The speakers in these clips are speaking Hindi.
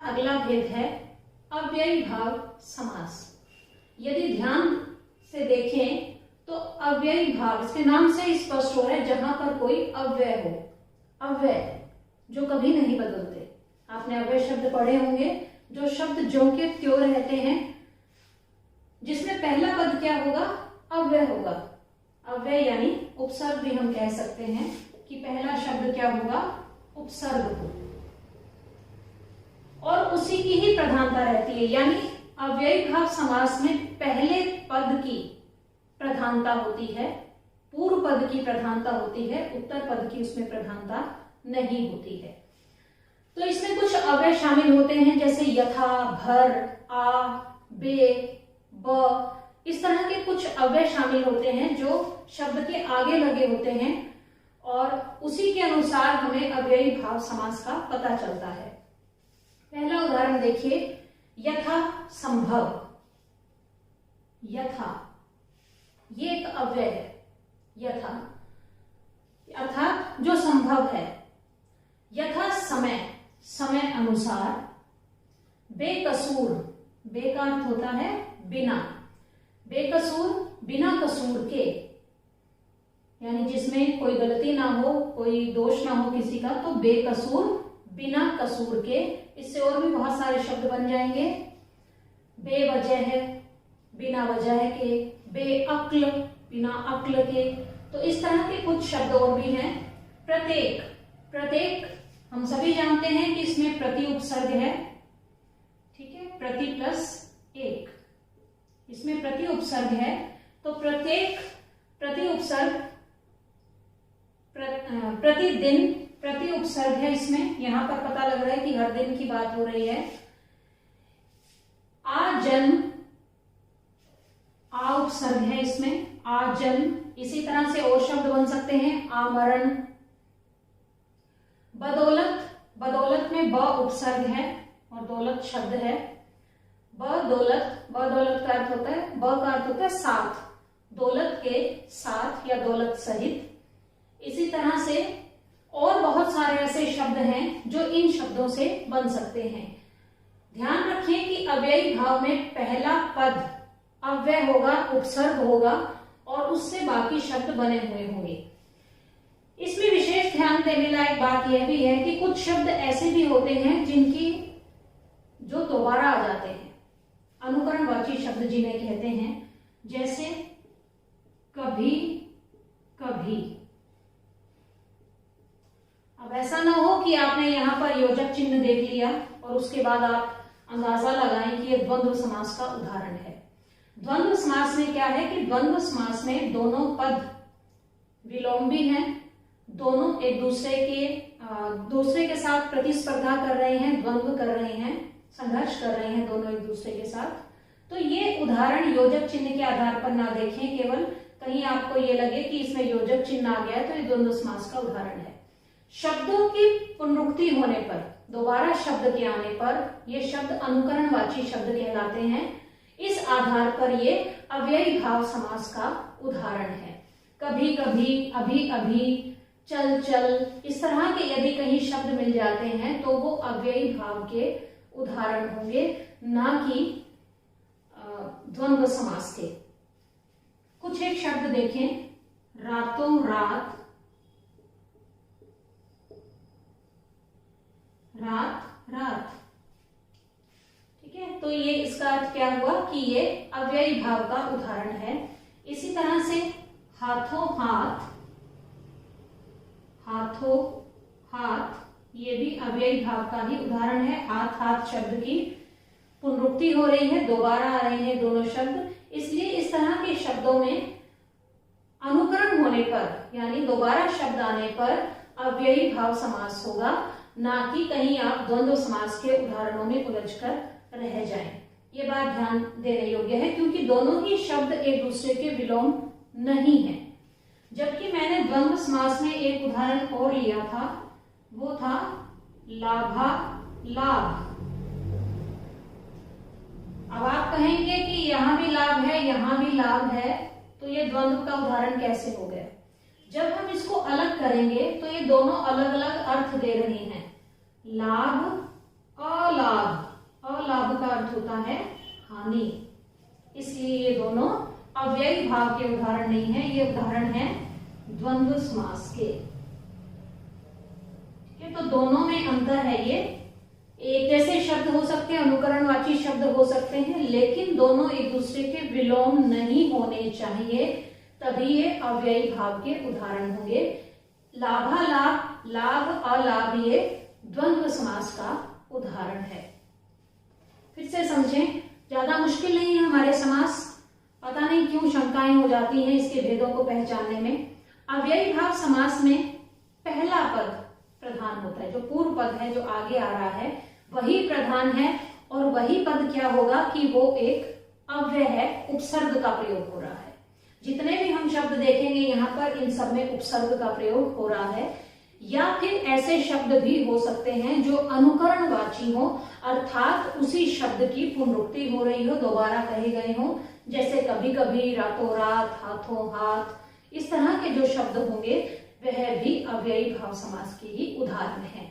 अगला भेद है अव्ययी भाव समास। यदि ध्यान से देखें तो अव्ययी भाव इसके नाम से स्पष्ट हो रहा है जहां पर कोई अव्यय हो, अव्यय जो कभी नहीं बदलते। आपने अव्यय शब्द पढ़े होंगे, जो शब्द ज्यों के त्यों रहते हैं, जिसमें पहला पद क्या होगा, अव्यय होगा। अव्यय यानी उपसर्ग भी हम कह सकते हैं कि पहला शब्द क्या होगा, उपसर्ग हो, और उसी की ही प्रधानता रहती है। यानी अव्ययी भाव समास में पहले पद की प्रधानता होती है, पूर्व पद की प्रधानता होती है, उत्तर पद की उसमें प्रधानता नहीं होती है। तो इसमें कुछ अव्यय शामिल होते हैं, जैसे यथा, भर, आ, बे, ब, इस तरह के कुछ अव्यय शामिल होते हैं जो शब्द के आगे लगे होते हैं, और उसी के अनुसार हमें अव्ययी भाव समास का पता चलता है। पहला उदाहरण देखिए, यथा संभव। यथा ये एक अव्यय है, यथा अर्थात जो संभव है। यथा समय, समय अनुसार। बेकसूर, बे का अर्थ होता है बिना, बेकसूर बिना कसूर के, यानी जिसमें कोई गलती ना हो, कोई दोष ना हो किसी का, तो बेकसूर बिना कसूर के। इससे और भी बहुत सारे शब्द बन जाएंगे। बेवजह है, बिना वजह के। बेअक्ल, बिना अक्ल के। तो इस तरह के कुछ शब्द और भी हैं। प्रत्येक, प्रत्येक हम सभी जानते हैं कि इसमें प्रति उपसर्ग है, ठीक है, प्रति प्लस एक, इसमें प्रति उपसर्ग है। तो प्रत्येक, प्रति उपसर्ग, प्रतिदिन, प्रति उपसर्ग है इसमें। यहां पर पता लग रहा है कि हर दिन की बात हो रही है। आजन्म, आ उपसर्ग है इसमें, आजन्म। इसी तरह से और शब्द बन सकते हैं, आमरण। बदौलत, बदौलत में ब उपसर्ग है और दौलत शब्द है। बदौलत, बदौलत का अर्थ होता है, ब का अर्थ होता है साथ, दौलत के साथ या दौलत सहित। इसी तरह से और बहुत सारे ऐसे शब्द हैं जो इन शब्दों से बन सकते हैं। ध्यान रखिए कि अव्ययी भाव में पहला पद अव्यय होगा, उपसर्ग होगा, और उससे बाकी शब्द बने हुए होंगे। इसमें विशेष ध्यान देने लायक बात यह भी है कि कुछ शब्द ऐसे भी होते हैं जिनकी जो दोबारा आ जाते हैं, अनुकरणवाची शब्द जिन्हें कहते हैं, जैसे कभी कभी। अब ऐसा ना हो कि आपने यहां पर योजक चिन्ह देख लिया और उसके बाद आप अंदाजा लगाएं कि यह द्वंद्व समास का उदाहरण है। द्वंद्व समास में क्या है कि द्वंद्व समास में दोनों पद विलोम्बी हैं, दोनों एक दूसरे के साथ प्रतिस्पर्धा कर रहे हैं, द्वंद्व कर रहे हैं, संघर्ष कर रहे हैं दोनों एक दूसरे के साथ। तो ये उदाहरण योजक चिन्ह के आधार पर ना देखें, केवल कहीं आपको ये लगे कि इसमें योजक चिन्ह आ गया तो ये द्वंद्व समास का उदाहरण है। शब्दों की पुनरुक्ति होने पर, दोबारा शब्द के आने पर, ये शब्द अनुकरणवाची शब्द कहलाते हैं। इस आधार पर ये अव्ययी भाव समास का उदाहरण है। कभी कभी, अभी अभी, चल चल, इस तरह के यदि कहीं शब्द मिल जाते हैं तो वो अव्ययी भाव के उदाहरण होंगे, ना कि द्वंद्व समास के। कुछ एक शब्द देखें, रातों रात, रात रात, ठीक है। तो ये इसका अर्थ क्या हुआ कि ये अव्ययी भाव का उदाहरण है। इसी तरह से हाथों हाथ, हाथों हाथ, ये भी अव्ययी भाव का ही उदाहरण है। हाथ हाथ शब्द की पुनरुक्ति हो रही है, दोबारा आ रहे हैं दोनों शब्द, इसलिए इस तरह के शब्दों में अनुकरण होने पर, यानी दोबारा शब्द आने पर अव्ययी भाव समास होगा, ना कि कहीं आप द्वंद्व समास के उदाहरणों में उलझकर रह जाएं। ये बात ध्यान देने योग्य है, क्योंकि दोनों ही शब्द एक दूसरे के विलोम नहीं है। जबकि मैंने द्वंद्व समास में एक उदाहरण और लिया था, वो था लाभा लाभ। अब आप कहेंगे कि यहां भी लाभ है, यहां भी लाभ है, तो ये द्वंद्व का उदाहरण कैसे हो गया? जब हम इसको अलग करेंगे तो ये दोनों अलग अलग अर्थ दे रहे हैं। लाभ अलाभ, अलाभ का अर्थ होता है हानि, इसलिए ये दोनों अव्ययी भाव के उदाहरण नहीं है, ये उदाहरण है द्वंद्व समास के। ठीक है, तो दोनों में अंतर है। ये एक जैसे शब्द हो सकते हैं, अनुकरणवाची शब्द हो सकते हैं, लेकिन दोनों एक दूसरे के विलोम नहीं होने चाहिए, तभी ये अव्ययी भाव के उदाहरण होंगे। लाभालाभ, लाभ अलाभ ये द्वंद्व समास का उदाहरण है। फिर से समझें, ज्यादा मुश्किल नहीं है हमारे समास, पता नहीं क्यों शंकाएं हो जाती हैं इसके भेदों को पहचानने में। अव्ययी भाव समास में पहला पद प्रधान होता है, जो पूर्व पद है जो आगे आ रहा है वही प्रधान है, और वही पद क्या होगा कि वो एक अव्यय है, उपसर्ग का प्रयोग हो रहा है। जितने भी हम शब्द देखेंगे यहाँ पर, इन सब में उपसर्ग का प्रयोग हो रहा है। या फिर ऐसे शब्द भी हो सकते हैं जो अनुकरणवाची हो, अर्थात उसी शब्द की पुनरुक्ति हो रही हो, दोबारा कहे गए हो, जैसे कभी कभी, रातों रात, हाथों हाथ, इस तरह के जो शब्द होंगे वह भी अव्ययी भाव समास के ही उदाहरण है।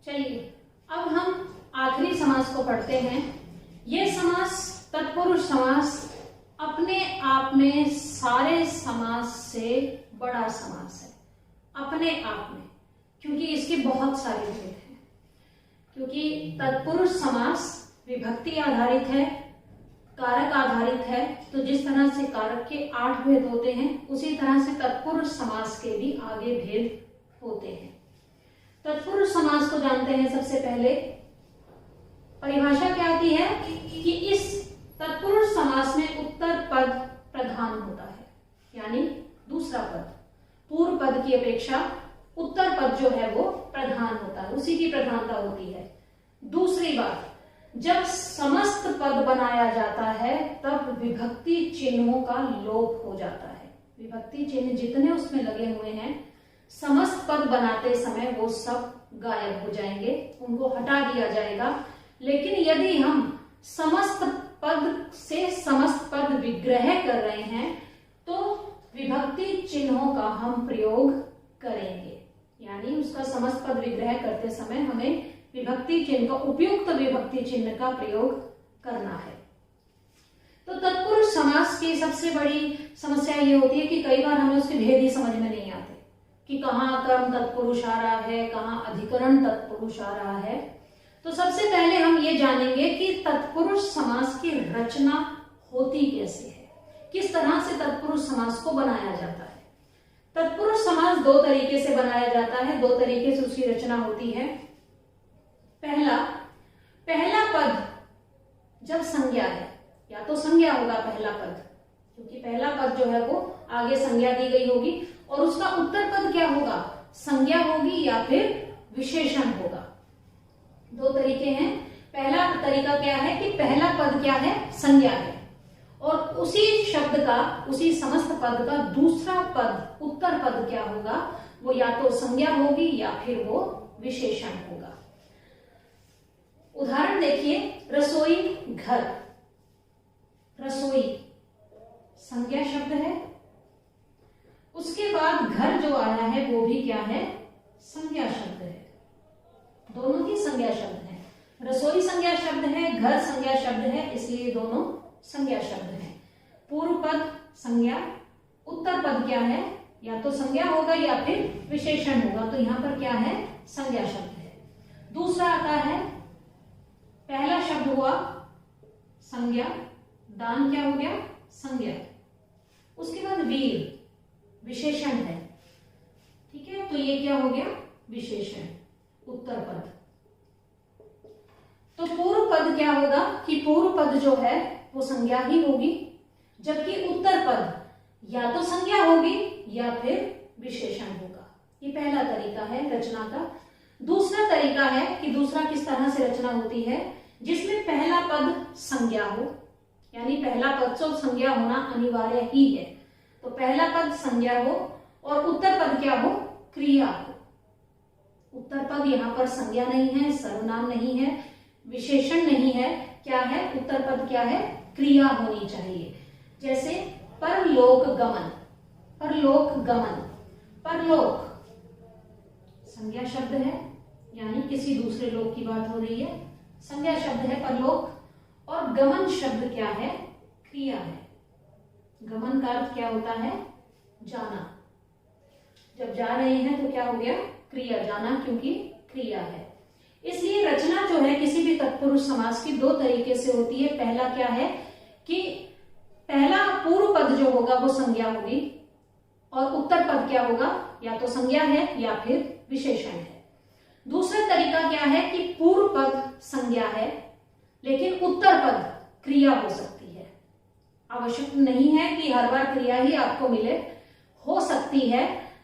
चलिए अब हम आखिरी समास को पढ़ते हैं। यह समास तत्पुरुष समास अपने आप में सारे समास से बड़ा समास है, अपने आप में, क्योंकि इसके बहुत सारे भेद हैं। क्योंकि तत्पुरुष समास विभक्ति आधारित है, कारक आधारित है, तो जिस तरह से कारक के 8 भेद होते हैं, उसी तरह से तत्पुरुष समास के भी आगे भेद होते हैं। तत्पुरुष समास को जानते हैं। सबसे पहले परिभाषा क्या आती है कि इस तत्पुरुष समास में उत्तर पद प्रधान होता है, यानी दूसरा पद पूर्व पद की अपेक्षा उत्तर पद जो है वो प्रधान होता है, उसी की प्रधानता होती है। दूसरी बात, जब समस्त पद बनाया जाता है तब विभक्ति चिन्हों का लोप हो जाता है। विभक्ति चिन्ह जितने उसमें लगे हुए हैं, समस्त पद बनाते समय वो सब गायब हो जाएंगे, उनको हटा दिया जाएगा। लेकिन यदि हम समस्त पद से समस्त पद विग्रह कर रहे हैं तो विभक्ति चिन्हों का हम प्रयोग करेंगे, यानी उसका समस्त पद विग्रह करते समय हमें विभक्ति चिन्ह का, उपयुक्त विभक्ति चिन्ह का प्रयोग करना है। तो तत्पुरुष समास की सबसे बड़ी समस्या ये होती है कि कई बार हमें उसके भेद ही समझ में नहीं आते कि कहाँ कर्म तत्पुरुष आ रहा है, कहाँ अधिकरण तत्पुरुष आ रहा है। तो सबसे पहले हम ये जानेंगे कि तत्पुरुष समास की रचना होती कैसे है, किस तरह से तत्पुरुष समास को बनाया जाता है। तत्पुरुष समास दो तरीके से बनाया जाता है, दो तरीके से उसकी रचना होती है। पहला पद जब संज्ञा है, या तो संज्ञा होगा पहला पद, क्योंकि पहला पद जो है वो आगे संज्ञा दी गई होगी, और उसका उत्तर पद क्या होगा, संज्ञा होगी या फिर विशेषण होगा। दो तरीके हैं। पहला तरीका क्या है कि पहला पद क्या है, संज्ञा है, और उसी शब्द का, उसी समस्त पद का दूसरा पद, उत्तर पद क्या होगा, वो या तो संज्ञा होगी या फिर वो विशेषण होगा। उदाहरण देखिए, रसोई, घर। रसोई संज्ञा शब्द है, उसके बाद घर जो आया है वो भी क्या है, संज्ञा शब्द है। दोनों ही संज्ञा शब्द है। रसोई संज्ञा शब्द है, घर संज्ञा शब्द है, इसलिए दोनों संज्ञा शब्द हैं। पूर्व पद संज्ञा, उत्तर पद क्या है, या तो संज्ञा होगा या फिर विशेषण होगा, तो यहां पर क्या है, संज्ञा शब्द है। दूसरा आता है, पहला शब्द हुआ संज्ञा, दान क्या हो गया, संज्ञा, उसके बाद वीर विशेषण है। ठीक है, तो ये क्या हो गया, विशेषण, उत्तर पद। तो पूर्व पद क्या होगा कि पूर्व पद जो है वो संज्ञा ही होगी, जबकि उत्तर पद या तो संज्ञा होगी या फिर विशेषण होगा। ये पहला तरीका है रचना का। दूसरा तरीका है कि दूसरा किस तरह से रचना होती है, जिसमें पहला पद संज्ञा हो, यानी पहला पद तो संज्ञा होना अनिवार्य ही है। तो पहला पद संज्ञा हो और उत्तर पद क्या हो, क्रिया हो। उत्तर पद यहाँ पर संज्ञा नहीं है, सर्वनाम नहीं है, विशेषण नहीं है, क्या है, उत्तर पद क्या है, क्रिया होनी चाहिए। जैसे परलोक गमन, परलोक गमन, परलोक संज्ञा शब्द है, यानी किसी दूसरे लोक की बात हो रही है। संज्ञा शब्द है परलोक। और गमन शब्द क्या है? क्रिया है। गमन का अर्थ क्या होता है? जाना। जब जा रहे हैं तो क्या हो गया? क्रिया, जाना, क्योंकि क्रिया है। इसलिए रचना जो है किसी भी तत्पुरुष समास की दो तरीके से होती है। पहला क्या है कि पहला पूर्व पद जो होगा वो संज्ञा होगी और उत्तर पद क्या होगा? या तो संज्ञा है या फिर विशेषण है। दूसरा तरीका क्या है कि पूर्व पद संज्ञा है लेकिन उत्तर पद क्रिया हो सकती है। आवश्यक नहीं है कि हर बार क्रिया ही आपको मिले, हो सकती है,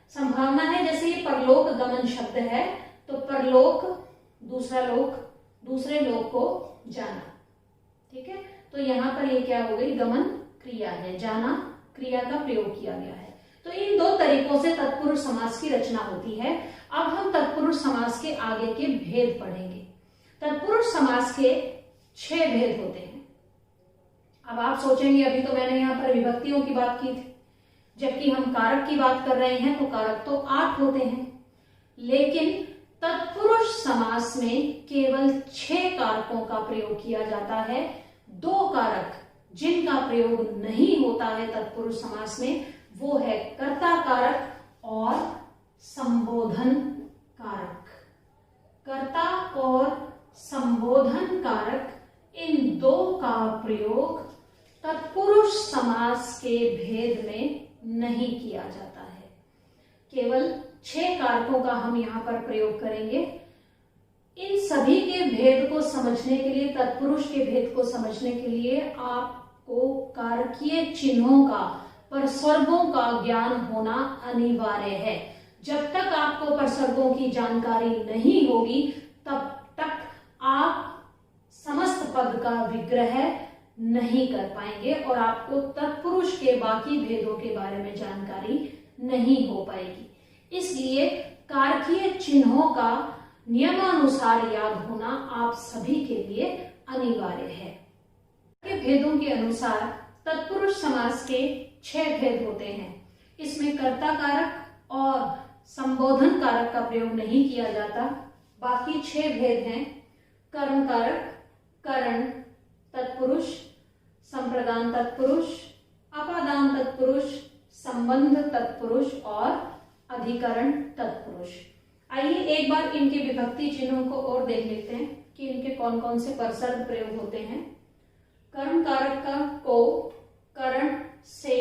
संभावना है। जैसे ये परलोक गमन शब्द है तो परलोक दूसरा लोक, दूसरे लोक को जाना। ठीक है, तो यहां पर ये क्या हो गई? गमन क्रिया है, जाना क्रिया का प्रयोग किया गया है। तो इन दो तरीकों से तत्पुरुष समास की रचना होती है। अब हम तत्पुरुष समास के आगे के भेद पढ़ेंगे। तत्पुरुष समास के 6 भेद होते हैं। अब आप सोचेंगे अभी तो मैंने यहाँ पर विभक्तियों की बात की थी, जबकि हम कारक की बात कर रहे हैं तो कारक तो 8 होते हैं, लेकिन तत्पुरुष समास में केवल 6 कारकों का प्रयोग किया जाता है। 2 कारक जिनका प्रयोग नहीं होता है तत्पुरुष समास में वो है कर्ता कारक और संबोधन कारक। कर्ता और संबोधन कारक, इन 2 का प्रयोग तत्पुरुष समास के भेद में नहीं किया जाता है। केवल 6 कारकों का हम यहां पर प्रयोग करेंगे। इन सभी के भेद को समझने के लिए, तत्पुरुष के भेद को समझने के लिए आपको कारकीय चिन्हों का, परसर्गों का ज्ञान होना अनिवार्य है। जब तक आपको परसर्गों की जानकारी नहीं होगी तब तक आप समस्त पद का विग्रह नहीं कर पाएंगे और आपको तत्पुरुष के बाकी भेदों के बारे में जानकारी नहीं हो पाएगी। इसलिए कारकीय चिन्हों का नियमानुसार याद होना आप सभी के लिए अनिवार्य है। के भेदों के अनुसार तत्पुरुष समास के 6 भेद होते हैं। इसमें कर्ता कारक और संबोधन कारक का प्रयोग नहीं किया जाता। बाकी 6 भेद हैं कर्म कारक, करण, तत्पुरुष, संप्रदान तत्पुरुष, अपादान तत्पुरुष, संबंध तत्पुरुष और अधिकरण तत्पुरुष। आइए एक बार इनके विभक्ति चिन्हों को और देख लेते हैं कि इनके कौन कौन से परसर्ग प्रयोग होते हैं। कर्म कारक का को करण से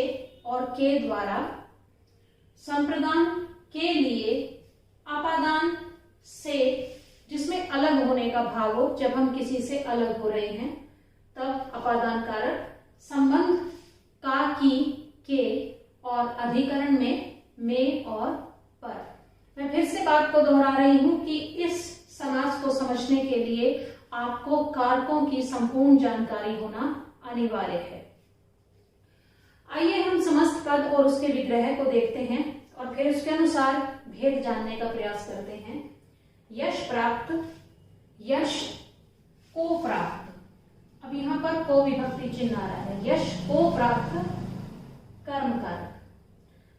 और के द्वारा, संप्रदान के लिए, अपादान से जिसमें अलग होने का भाव हो, जब हम किसी से अलग हो रहे हैं तब अपादान कारक, संबंध का, की, के और अधिकरण में और पर। मैं फिर से बात को दोहरा रही हूं कि इस समास को समझने के लिए आपको कारकों की संपूर्ण जानकारी होना अनिवार्य है। आइए हम समस्त पद और उसके विग्रह को देखते हैं और फिर उसके अनुसार भेद जानने का प्रयास करते हैं। यश प्राप्त, यश को प्राप्त। अब यहां पर को विभक्ति चिन्ह आ रहा है। यश को प्राप्त कर्म कारक।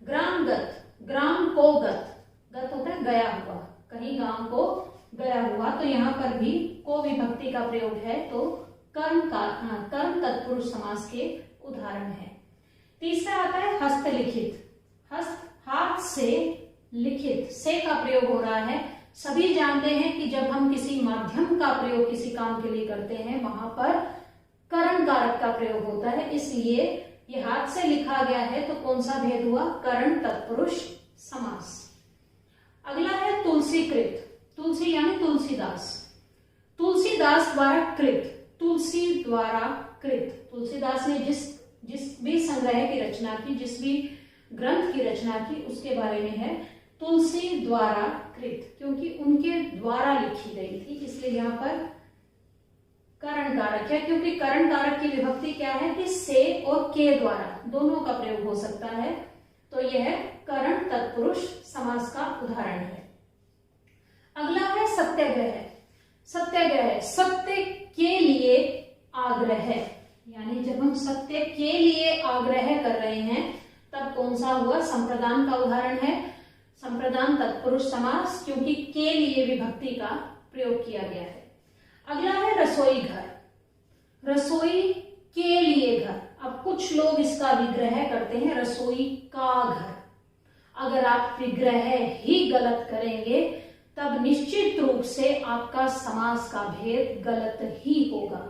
ग्रामगत, ग्राम को गत, गत होता है गया हुआ, कहीं गांव को गया हुआ, तो यहाँ पर भी को विभक्ति का प्रयोग है तो कर्म तत्पुरुष समास के उदाहरण है। तीसरा आता है हस्तलिखित। हस्त हाथ से, लिखित से का प्रयोग हो रहा है। सभी जानते हैं कि जब हम किसी माध्यम का प्रयोग किसी काम के लिए करते हैं वहां पर करण कारक का प्रयोग होता है, इसलिए ये हाथ से लिखा गया है तो कौन सा भेद हुआ? करण तत्पुरुष समास। अगला है तुलसीकृत। तुलसी यानी तुलसीदास, तुलसीदास द्वारा कृत, तुलसी द्वारा कृत। तुलसीदास ने जिस भी संग्रह की रचना की, जिस भी ग्रंथ की रचना की, उसके बारे में है तुलसी द्वारा कृत, क्योंकि उनके द्वारा लिखी गई थी, इसलिए यहाँ पर करण कारक है। क्योंकि करण कारक की विभक्ति क्या है कि से और के द्वारा दोनों का प्रयोग हो सकता है, तो यह करण तत्पुरुष समास का उदाहरण है। अगला है सत्याग्रह। सत्याग्रह सत्य के लिए आग्रह, यानी जब हम सत्य के लिए आग्रह कर रहे हैं तब कौन सा हुआ? संप्रदान का उदाहरण है। संप्रदान तत्पुरुष समास, क्योंकि के लिए विभक्ति का प्रयोग किया गया है। अगला है रसोई घर। रसोई के लिए घर। अब कुछ लोग इसका विग्रह करते हैं रसोई का घर। अगर आप विग्रह ही गलत करेंगे तब निश्चित रूप से आपका समास का भेद गलत ही होगा।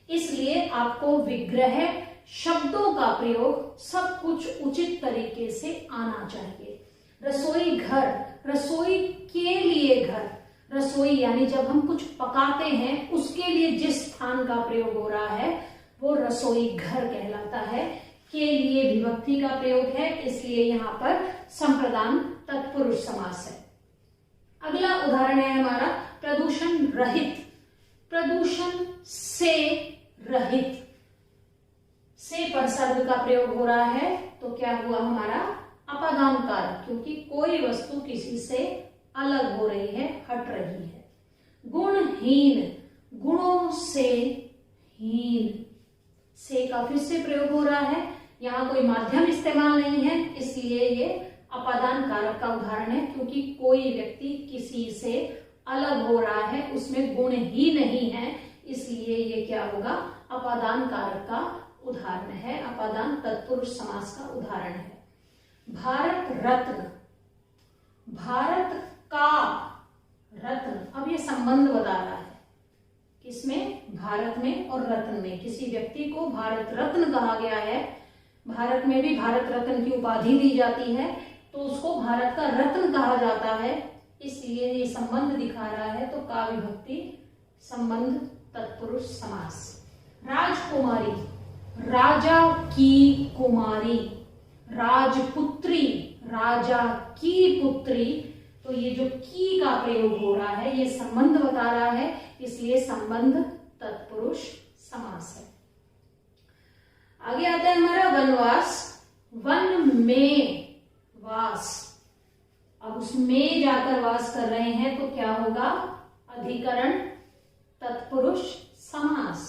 इसलिए आपको विग्रह शब्दों का प्रयोग सब कुछ उचित तरीके से आना चाहिए। रसोई घर, रसोई के लिए घर। रसोई यानी जब हम कुछ पकाते हैं उसके लिए जिस स्थान का प्रयोग हो रहा है वो रसोई घर कहलाता है। के लिए विभक्ति का प्रयोग है, इसलिए यहाँ पर संप्रदान तत्पुरुष समास है। अगला उदाहरण है हमारा प्रदूषण रहित। प्रदूषण से रहित। से पर शब्द का प्रयोग हो रहा है तो क्या हुआ हमारा अपादान कारक, क्योंकि कोई वस्तु किसी से अलग हो रही है, हट रही है। गुणहीन, गुणों से हीन। से का फिर से प्रयोग हो रहा है, यहाँ कोई माध्यम इस्तेमाल नहीं है, इसलिए ये अपादान कारक का उदाहरण है, क्योंकि कोई व्यक्ति किसी से अलग हो रहा है, उसमें गुण ही नहीं है, इसलिए ये क्या होगा अपादान कारक का उदाहरण है, अपादान तत्पुरुष समास का उदाहरण है। भारत रत्न। भारत का रत्न। अब ये संबंध बता रहा है किसमें, भारत में और रत्न में। किसी व्यक्ति को भारत रत्न कहा गया है, भारत में भी भारत रत्न की उपाधि दी जाती है, तो उसको भारत का रत्न कहा जाता है, इसलिए ये संबंध दिखा रहा है, तो का विभक्ति संबंध तत्पुरुष समास। राजकुमारी, राजा की कुमारी। राजपुत्री, राजा की पुत्री, तो ये जो की का प्रयोग हो रहा है ये संबंध बता रहा है, इसलिए संबंध तत्पुरुष समास है। आगे आता है हमारा वनवास। वन में वास। अब उसमें जाकर वास कर रहे हैं तो क्या होगा अधिकरण तत्पुरुष समास।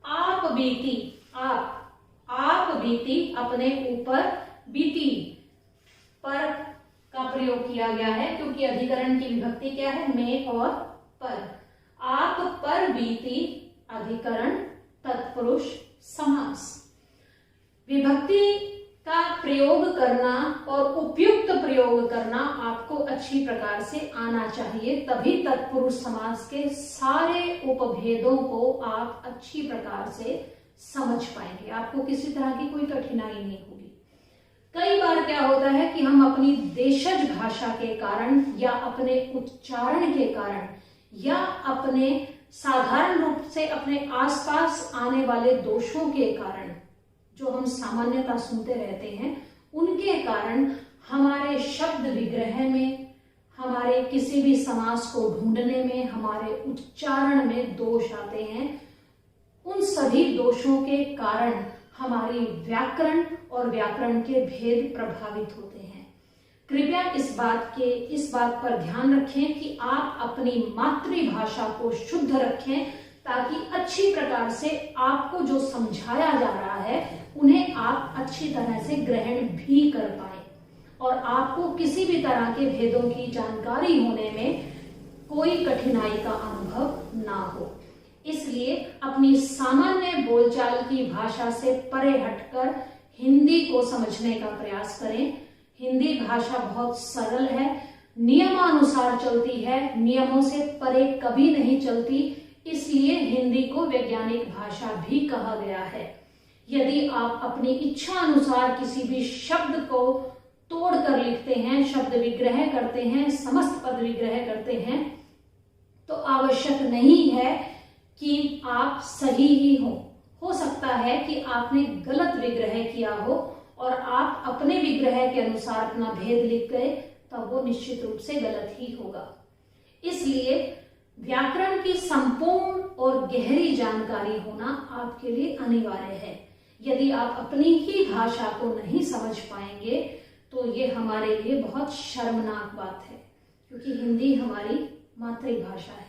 आप बीती, आप बीती, अपने ऊपर बीती पर का प्रयोग किया गया है, क्योंकि अधिकरण की विभक्ति क्या है में और पर। आप पर बीती अधिकरण तत्पुरुष समास। विभक्ति का प्रयोग करना और उपयुक्त प्रयोग करना आपको अच्छी प्रकार से आना चाहिए, तभी तत्पुरुष समास के सारे उपभेदों को आप अच्छी प्रकार से समझ पाएंगे, आपको किसी तरह की कोई कठिनाई नहीं होगी। कई बार क्या होता है कि हम अपनी देशज भाषा के कारण या अपने उच्चारण के कारण या अपने साधारण रूप से अपने आसपास आने वाले दोषों के कारण जो हम सामान्यतः सुनते रहते हैं, उनके कारण हमारे शब्द विग्रह में, हमारे किसी भी समास को ढूंढने में, हमारे उच्चारण में दोष आते हैं। उन सभी दोषों के कारण हमारी व्याकरण और व्याकरण के भेद प्रभावित होते हैं। कृपया इस बात पर ध्यान रखें कि आप अपनी मातृभाषा को शुद्ध रखें, ताकि अच्छी प्रकार से आपको जो समझाया जा रहा है उन्हें आप अच्छी तरह से ग्रहण भी कर पाए और आपको किसी भी तरह के भेदों की जानकारी होने में कोई कठिनाई का अनुभव ना हो। इसलिए अपनी सामान्य बोलचाल की भाषा से परे हटकर हिंदी को समझने का प्रयास करें। हिंदी भाषा बहुत सरल है, नियमानुसार चलती है, नियमों से परे कभी नहीं चलती, इसलिए हिंदी को वैज्ञानिक भाषा भी कहा गया है। यदि आप अपनी इच्छा अनुसार किसी भी शब्द को तोड़कर लिखते हैं, शब्द विग्रह करते हैं, समस्त पद विग्रह करते हैं, तो आवश्यक नहीं है कि आप सही ही हो सकता है कि आपने गलत विग्रह किया हो और आप अपने विग्रह के अनुसार अपना भेद लिख गए, तब वो निश्चित रूप से गलत ही होगा। इसलिए व्याकरण की संपूर्ण और गहरी जानकारी होना आपके लिए अनिवार्य है। यदि आप अपनी ही भाषा को नहीं समझ पाएंगे तो ये हमारे लिए बहुत शर्मनाक बात है, क्योंकि हिंदी हमारी मातृभाषा है।